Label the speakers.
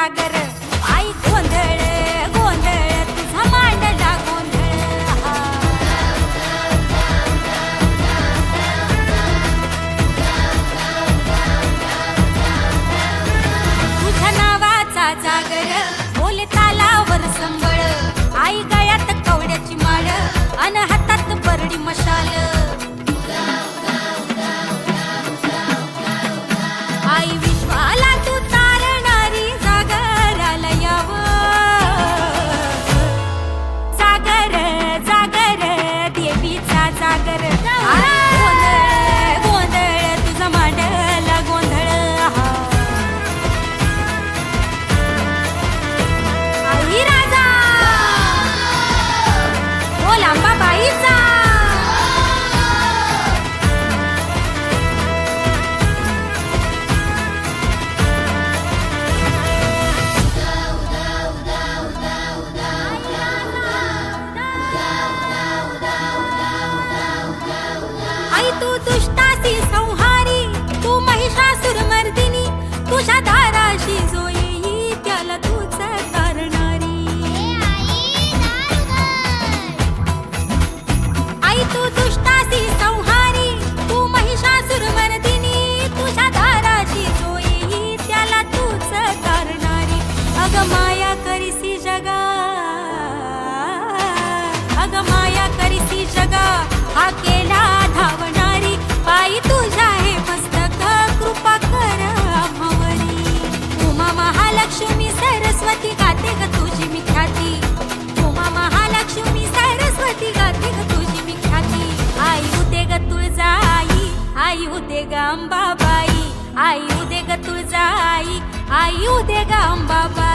Speaker 1: जागर आई गोंधळ गोंधळ तुझा मांडला गोंधळ तुझ्या नावाचा जागर बोले तालावर संबळ आई गळ्यात कवड्याची माळ अन हातात बरडी मशाल आई विश्वाला तू तारणारी जागराला यावं जागर जागर देवीचा जागर गोंधळ गोंधळ तुझा मांडला गोंधळ आई राजा बोल अंबाबाईचा आई तू दुष्टासी संहारी तू महिषासुर मर्दिनी तुझ्या दाराशी जो येई त्याला तूच तारणारी आई तू दुष्टासी संहारी तू महिषासुर मर्दिनी तुझ्या दाराशी जो येई त्याला तूच तारणारी अग माया करिसी जगा अग माया करिसी जगा हा केला धावणारी पायी तुझ्या हे मस्तक कृपा कर आम्हावरी उमा महालक्ष्मी सरस्वती गाते ग तुझी मी ख्याती उमा महालक्ष्मी सरस्वती गाते ग तुझी मी ख्याती आई उदे ग तुळजाई आई उदे ग अंबाबाई आई उदे ग तुळजाई आई उदे ग अंबाबाई